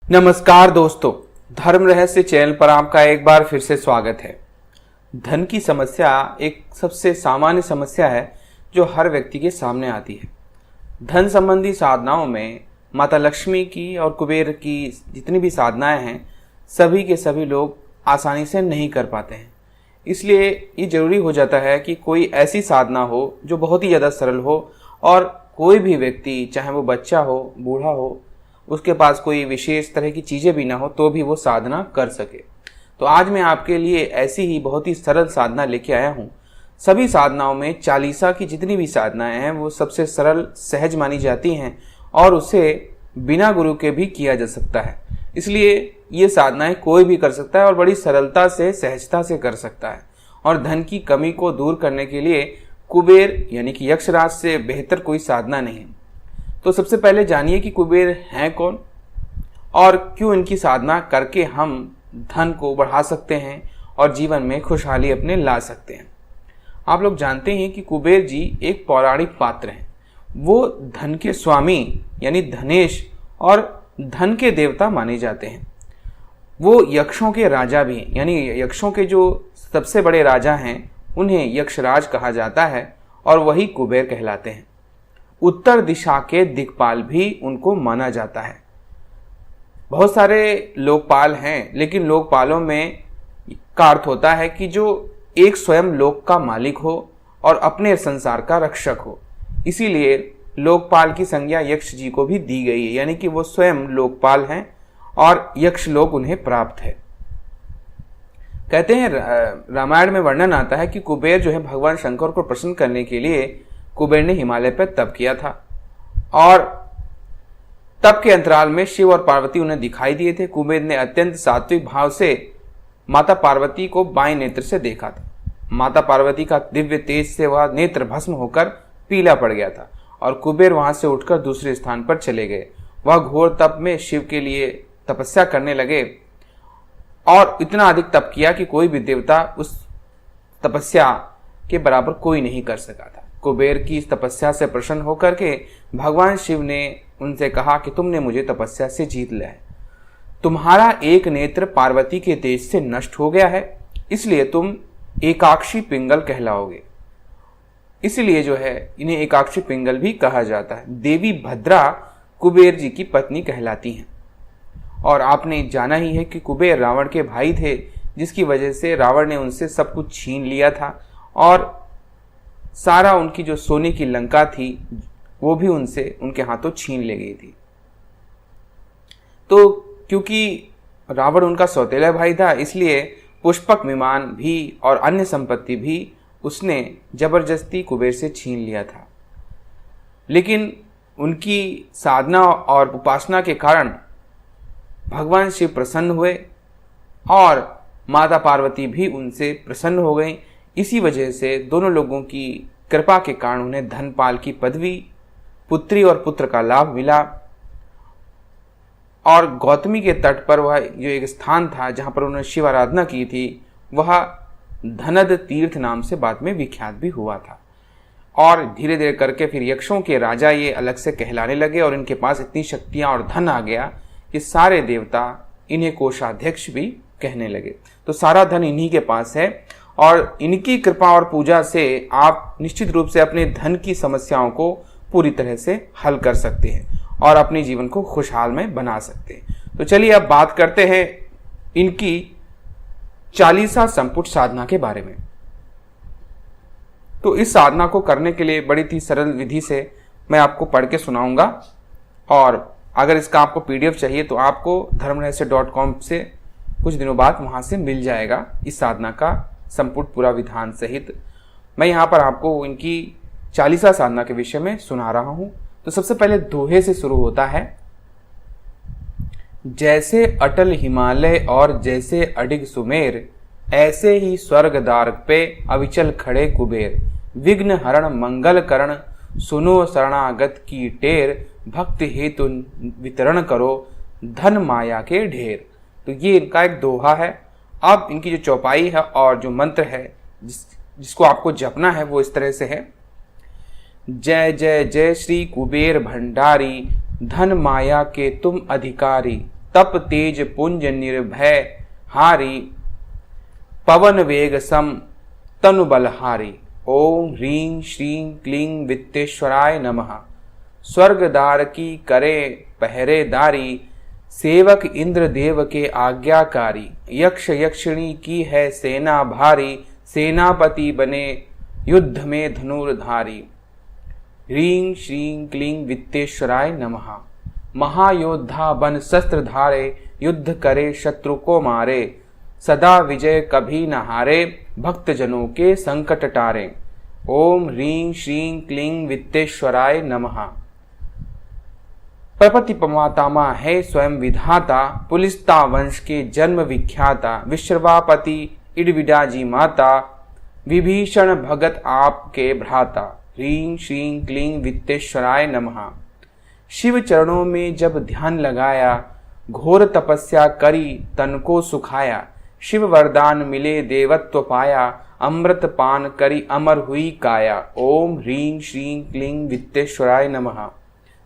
नमस्कार दोस्तों, धर्म रहस्य चैनल पर आपका एक बार फिर से स्वागत है। धन की समस्या एक सबसे सामान्य समस्या है जो हर व्यक्ति के सामने आती है। धन संबंधी साधनाओं में माता लक्ष्मी की और कुबेर की जितनी भी साधनाएं हैं, सभी के सभी लोग आसानी से नहीं कर पाते हैं। इसलिए ये जरूरी हो जाता है कि कोई ऐसी साधना हो जो बहुत ही ज़्यादा सरल हो और कोई भी व्यक्ति, चाहे वो बच्चा हो, बूढ़ा हो, उसके पास कोई विशेष तरह की चीज़ें भी ना हो तो भी वो साधना कर सके। तो आज मैं आपके लिए ऐसी ही बहुत ही सरल साधना लेके आया हूँ। सभी साधनाओं में चालीसा की जितनी भी साधनाएं हैं वो सबसे सरल, सहज मानी जाती हैं और उसे बिना गुरु के भी किया जा सकता है। इसलिए ये साधनाएं कोई भी कर सकता है और बड़ी सरलता से, सहजता से कर सकता है। और धन की कमी को दूर करने के लिए कुबेर यानी कि यक्षराज से बेहतर कोई साधना नहीं है। तो सबसे पहले जानिए कि कुबेर हैं कौन और क्यों इनकी साधना करके हम धन को बढ़ा सकते हैं और जीवन में खुशहाली अपने ला सकते हैं। आप लोग जानते हैं कि कुबेर जी एक पौराणिक पात्र हैं। वो धन के स्वामी यानी धनेश और धन के देवता माने जाते हैं। वो यक्षों के राजा भी हैं, यानी यक्षों के जो सबसे बड़े राजा हैं उन्हें यक्षराज कहा जाता है और वही कुबेर कहलाते हैं। उत्तर दिशा के दिक्पाल भी उनको माना जाता है। बहुत सारे लोकपाल हैं, लेकिन लोकपालों में का अर्थ होता है कि जो एक स्वयं लोक का मालिक हो और अपने संसार का रक्षक हो। इसीलिए लोकपाल की संज्ञा यक्ष जी को भी दी गई है, यानी कि वो स्वयं लोकपाल हैं और यक्ष लोक उन्हें प्राप्त है। कहते हैं, रामायण में वर्णन आता है कि कुबेर जो है भगवान शंकर को प्रसन्न करने के लिए कुबेर ने हिमालय पर तप किया था और तप के अंतराल में शिव और पार्वती उन्हें दिखाई दिए थे। कुबेर ने अत्यंत सात्विक भाव से माता पार्वती को बाएं नेत्र से देखा था। माता पार्वती का दिव्य तेज से वह नेत्र भस्म होकर पीला पड़ गया था और कुबेर वहां से उठकर दूसरे स्थान पर चले गए। वह घोर तप में शिव के लिए तपस्या करने लगे और इतना अधिक तप किया कि कोई भी देवता उस तपस्या के बराबर कोई नहीं कर सका था। कुबेर की इस तपस्या से प्रसन्न होकर के भगवान शिव ने उनसे कहा कि तुमने मुझे तपस्या से जीत लिया है। तुम्हारा एक नेत्र पार्वती के तेज से नष्ट हो गया है, इसलिए तुम एकाक्षी पिंगल कहलाओगे। इसलिए जो है इन्हें एकाक्षी पिंगल भी कहा जाता है। देवी भद्रा कुबेर जी की पत्नी कहलाती हैं। और आपने जाना ही है कि कुबेर रावण के भाई थे, जिसकी वजह से रावण ने उनसे सब कुछ छीन लिया था और सारा उनकी जो सोने की लंका थी वो भी उनके हाथों छीन ले गई थी। तो क्योंकि रावण उनका सौतेला भाई था, इसलिए पुष्पक विमान भी और अन्य संपत्ति भी उसने जबरदस्ती कुबेर से छीन लिया था। लेकिन उनकी साधना और उपासना के कारण भगवान शिव प्रसन्न हुए और माता पार्वती भी उनसे प्रसन्न हो गई। इसी वजह से दोनों लोगों की कृपा के कारण उन्हें धनपाल की पदवी, पुत्री और पुत्र का लाभ मिला। और गौतमी के तट पर वह जो एक स्थान था जहां पर उन्होंने शिव आराधना की थी, वह धनद तीर्थ नाम से बाद में विख्यात भी हुआ था। और धीरे धीरे करके फिर यक्षों के राजा ये अलग से कहलाने लगे और इनके पास इतनी शक्तियां और धन आ गया कि सारे देवता इन्हें कोषाध्यक्ष भी कहने लगे। तो सारा धन इन्हीं के पास है और इनकी कृपा और पूजा से आप निश्चित रूप से अपने धन की समस्याओं को पूरी तरह से हल कर सकते हैं और अपने जीवन को खुशहाल में बना सकते हैं। तो चलिए अब बात करते हैं इनकी चालीसा संपुट साधना के बारे में। तो इस साधना को करने के लिए बड़ी ही सरल विधि से मैं आपको पढ़ के सुनाऊंगा और अगर इसका आपको PDF चाहिए तो आपको dharmrahasya.com से कुछ दिनों बाद वहां से मिल जाएगा इस साधना का संपुट पूरा विधान सहित। मैं यहाँ पर आपको इनकी चालीसा साधना के विषय में सुना रहा हूं। तो सबसे पहले दोहे से शुरू होता है। जैसे अटल हिमालय और जैसे अडिग सुमेर, ऐसे ही स्वर्ग द्वार पे अविचल खड़े कुबेर। विघ्न हरण मंगल करण, सुनो शरणागत की टेर। भक्त हेतु वितरण करो, धन माया के ढेर। तो ये इनका एक दोहा है। अब इनकी जो चौपाई है और जो मंत्र है जिसको आपको जपना है वो इस तरह से है। जय जय जय श्री कुबेर भंडारी, धन माया के तुम अधिकारी। तप तेज पुंज निर्भय हारी, पवन वेग सम तनु बलहारी। ओम ह्रीं श्रीं क्लीं वित्तेश्वराय नमः। स्वर्गद्वार की करे पहरेदारी, सेवक इंद्र देव के आज्ञाकारी। यक्ष यक्षिणी की है सेना भारी, सेनापति बने युद्ध में धनुर्धारी। ह्रीं श्रीं क्लीं वित्तेश्वराय नमः। महायोद्धा बन शस्त्र धारे, युद्ध करे शत्रु को मारे। सदा विजय कभी न हारे, भक्तजनों के संकट टारे। ओम ह्रीं श्रीं क्लीं वित्तेश्वराय नमः। प्रपति मातामा है स्वयं विधाता, पुलिस्ता वंश के जन्म विख्याता। विश्रवापति इडविडाजी माता, विभीषण भगत आपके भ्राता। ह्रीं श्रीं क्लीं वित्तेश्वराय नमः। शिव चरणों में जब ध्यान लगाया, घोर तपस्या करी तन को सुखाया। शिव वरदान मिले देवत्व पाया, अमृत पान करी अमर हुई काया। ओम ह्रीं श्रीं क्लीं वित्तेश्वराय नमः।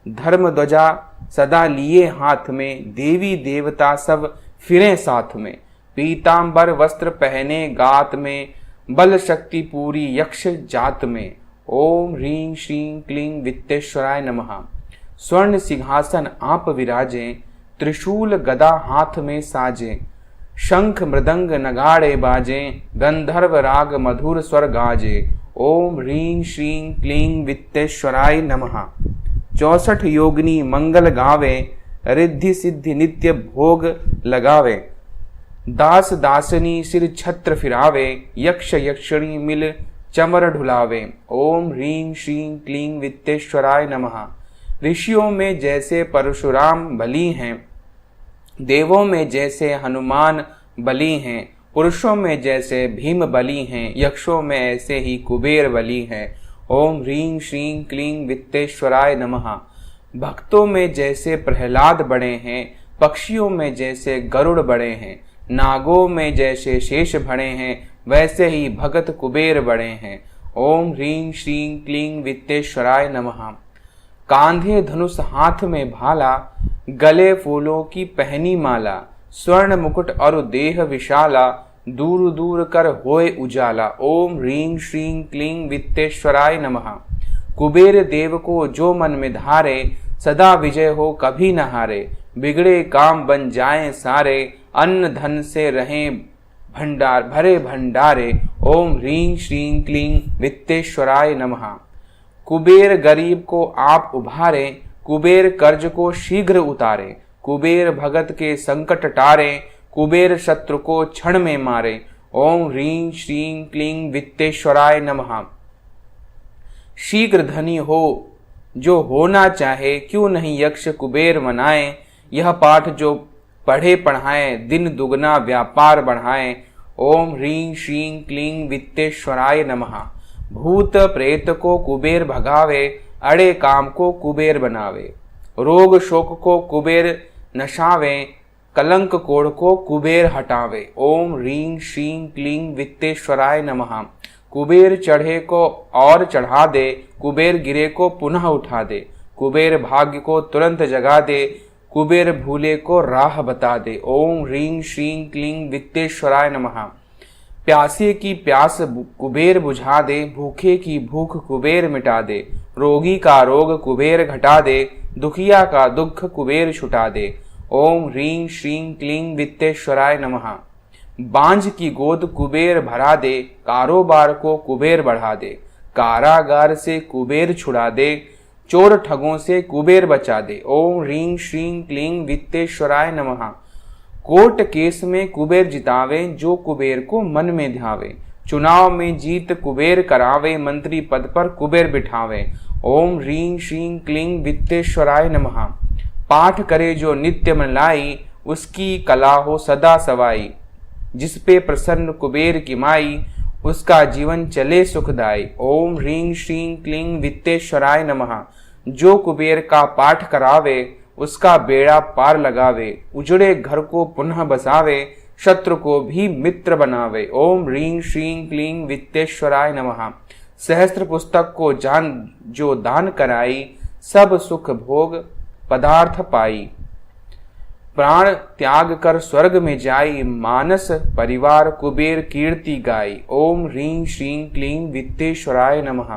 धर्म ध्वजा सदा लिए हाथ में, देवी देवता सब फिरे साथ में। पीतांबर वस्त्र पहने गात में, बल शक्ति पूरी यक्ष जात में। ओम ह्रीं श्रीं क्लीं वित्तेश्वराय नमः। स्वर्ण सिंहासन आप विराजें, त्रिशूल गदा हाथ में साजें। शंख मृदंग नगाड़े बाजें, गंधर्व राग मधुर स्वर गाजे। ओम ह्रीं श्रीं क्लीं वित्तेश्वराय नमः। 64 योगिनी मंगल गावे, रिद्धि सिद्धि नित्य भोग लगावे। दास दासनी सिर छत्र फिरावे, यक्ष यक्षिणी मिल चमर ढुलावे। ओम ह्रीं श्रीं क्लीं वित्तेश्वराय नमः। ऋषियों में जैसे परशुराम बली हैं, देवों में जैसे हनुमान बली हैं, पुरुषों में जैसे भीम बली हैं, यक्षों में ऐसे ही कुबेर बली हैं। ओम ह्रीं श्रीं क्लीं वित्तेश्वराय नमः। भक्तों में जैसे प्रहलाद बड़े हैं, पक्षियों में जैसे गरुड़ बड़े हैं, नागों में जैसे शेष बड़े हैं, वैसे ही भगत कुबेर बड़े हैं। ओम ह्रीं श्रीं क्लीं वित्तेश्वराय नमः। कांधे धनुष हाथ में भाला, गले फूलों की पहनी माला। स्वर्ण मुकुट और देह विशाला, दूर दूर कर होए उजाला। ओम ह्रीं श्रीं क्लीं वित्तेश्वराय नमः। कुबेर देव को जो मन में धारे, सदा विजय हो कभी न हारे। बिगड़े काम बन जाएं सारे, अन्न धन से रहें भंडार भरे भंडारे। ओम ह्रीं श्रीं क्लीं वित्तेश्वराय नमः। कुबेर गरीब को आप उभारे, कुबेर कर्ज को शीघ्र उतारे। कुबेर भगत के संकट टारे, कुबेर शत्रु को क्षण में मारे। ओम ह्रीं श्रीं क्लीं वित्तेश्वराय नमः। शीघ्र धनी हो जो होना चाहे, क्यों नहीं यक्ष कुबेर मनाए। यह पाठ जो पढ़े पढ़ाए, दिन दुगना व्यापार बढ़ाए। ओम ह्रीं श्रीं क्लीं वित्तेश्वराय नमः। भूत प्रेत को कुबेर भगावे, अड़े काम को कुबेर बनावे। रोग शोक को कुबेर नशावे, कलंक कोढ़ को कुबेर हटावे। ओम ह्रीं श्रीं क्लीं वित्तेश्वराय नमः। कुबेर चढ़े को और चढ़ा दे, कुबेर गिरे को पुनः उठा दे। कुबेर भाग्य को तुरंत जगा दे, कुबेर भूले को राह बता दे। ओम ह्रीं श्रीं क्लीं वित्तेश्वराय नमः। प्यासे की प्यास कुबेर बुझा दे, भूखे की भूख कुबेर मिटा दे। रोगी का रोग कुबेर घटा दे, दुखिया का दुख कुबेर छुटा दे। ओम ह्रीं श्रीं क्लीं वित्तेश्वराय नमः। बांझ की गोद कुबेर भरा दे, कारोबार को कुबेर बढ़ा दे। कारागार से कुबेर छुड़ा दे, चोर ठगों से कुबेर बचा दे। ओम ह्रीं श्रीं क्लीं वित्तेश्वराय नमः। कोर्ट केस में कुबेर जितावे, जो कुबेर को मन में ध्यावे। चुनाव में जीत कुबेर करावे, मंत्री पद पर कुबेर बिठावे। ओम ह्रीं श्रीं क्लीं वित्तेश्वराय नमः। पाठ करे जो नित्य मन लाई, उसकी कला हो सदा सवाई। जिस पे प्रसन्न कुबेर की माई, उसका जीवन चले सुखदाई। ओम ह्रीं श्रीं क्लीं वित्तेश्वराय नमः। जो कुबेर का पाठ करावे, उसका बेड़ा पार लगावे। उजड़े घर को पुनः बसावे, शत्रु को भी मित्र बनावे। ओम ह्रीं श्रीं क्लीं वित्तेश्वराय नमः। सहस्त्र पुस्तक को जान जो दान कराई, सब सुख भोग पदार्थ पाई। प्राण त्याग कर स्वर्ग में जाई, मानस परिवार कुबेर कीर्ति गाई, ओम ह्रीं श्रीं क्लीं वित्तेश्वराय नमः।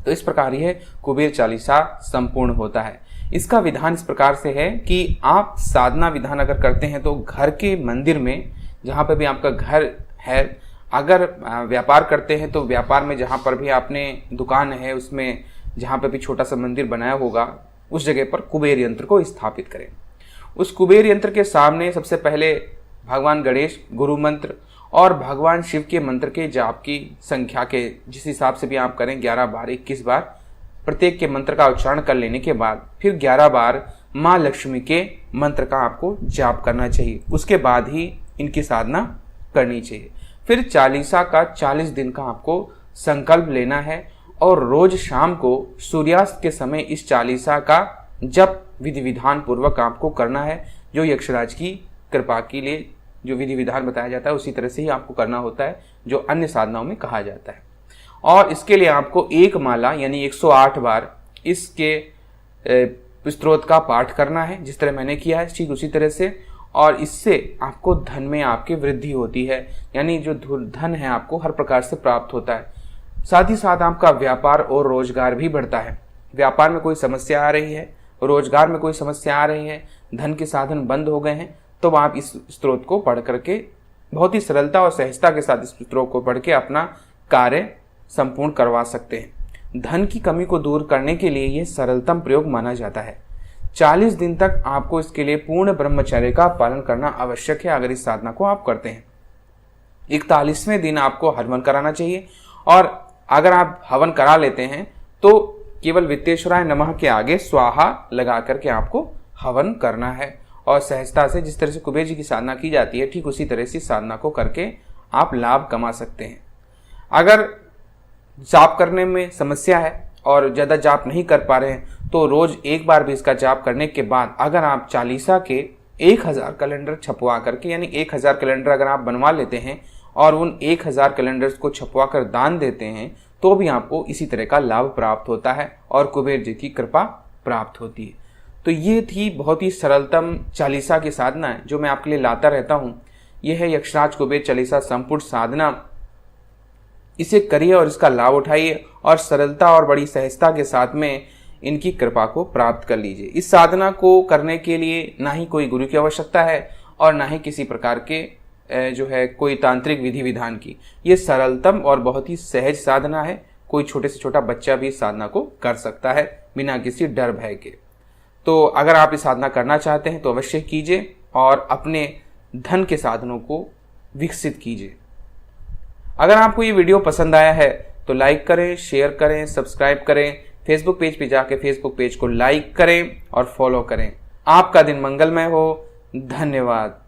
तो इस प्रकार यह कुबेर चालीसा संपूर्ण होता है। इसका विधान इस प्रकार से है कि आप साधना विधान अगर करते हैं तो घर के मंदिर में, जहाँ पर भी आपका घर है, अगर व्यापार करते हैं तो व्यापार में जहाँ पर भी आपने दुकान है उसमें जहाँ पर भी छोटा सा मंदिर बनाया होगा उस जगह पर कुबेर यंत्र को स्थापित करें। उस कुबेर यंत्र के सामने सबसे पहले भगवान गणेश गुरु मंत्र और भगवान शिव के मंत्र के जाप की संख्या के जिस हिसाब से भी आप करें 11 बार 21 बार प्रत्येक के मंत्र का उच्चारण कर लेने के बाद फिर 11 बार माँ लक्ष्मी के मंत्र का आपको जाप करना चाहिए। उसके बाद ही इनकी साधना करनी चाहिए। फिर चालीसा का 40 दिन का आपको संकल्प लेना है और रोज शाम को सूर्यास्त के समय इस चालीसा का जप विधि विधान पूर्वक आपको करना है। जो यक्षराज की कृपा के लिए जो विधि विधान बताया जाता है उसी तरह से ही आपको करना होता है जो अन्य साधनाओं में कहा जाता है। और इसके लिए आपको एक माला यानी 108 बार इसके स्तोत्र का पाठ करना है, जिस तरह मैंने किया है ठीक उसी तरह से। और इससे आपको धन में आपकी वृद्धि होती है, यानी जो धन है आपको हर प्रकार से प्राप्त होता है। साथ ही साथ आपका व्यापार और रोजगार भी बढ़ता है। व्यापार में कोई समस्या आ रही है, रोजगार में कोई समस्या आ रही है, धन के साधन बंद हो गए हैं, तो आप इस स्तोत्र को पढ़ करके बहुत ही सरलता और सहजता के साथ इस स्तोत्र को पढ़ के अपना कार्य संपूर्ण करवा सकते हैं। धन की कमी को दूर करने के लिए यह सरलतम प्रयोग माना जाता है। 40 दिन तक आपको इसके लिए पूर्ण ब्रह्मचर्य का पालन करना आवश्यक है अगर इस साधना को आप करते हैं। 41वें दिन आपको हवन कराना चाहिए और अगर आप हवन करा लेते हैं तो केवल वित्तेश्वराय नमः के आगे स्वाहा लगा करके आपको हवन करना है। और सहजता से जिस तरह से कुबेर जी की साधना की जाती है ठीक उसी तरह से साधना को करके आप लाभ कमा सकते हैं। अगर जाप करने में समस्या है और ज़्यादा जाप नहीं कर पा रहे हैं तो रोज एक बार भी इसका जाप करने के बाद अगर आप चालीसा के 1000 कैलेंडर छपवा करके यानी 1000 कैलेंडर अगर आप बनवा लेते हैं और उन 1000 कैलेंडर्स को छपवा कर दान देते हैं तो भी आपको इसी तरह का लाभ प्राप्त होता है और कुबेर जी की कृपा प्राप्त होती है। तो ये थी बहुत ही सरलतम चालीसा की साधना है जो मैं आपके लिए लाता रहता हूँ। यह है यक्षराज कुबेर चालीसा संपूर्ण साधना। इसे करिए और इसका लाभ उठाइए और सरलता और बड़ी सहजता के साथ में इनकी कृपा को प्राप्त कर लीजिए। इस साधना को करने के लिए ना ही कोई गुरु की आवश्यकता है और ना ही किसी प्रकार के जो है कोई तांत्रिक विधि विधान की। ये सरलतम और बहुत ही सहज साधना है। कोई छोटे से छोटा बच्चा भी इस साधना को कर सकता है बिना किसी डर भय के। तो अगर आप इस साधना करना चाहते हैं तो अवश्य कीजिए और अपने धन के साधनों को विकसित कीजिए। अगर आपको ये वीडियो पसंद आया है तो लाइक करें, शेयर करें, सब्सक्राइब करें। फेसबुक पेज पे जाके फेसबुक पेज को लाइक करें और फॉलो करें। आपका दिन मंगलमय हो। धन्यवाद।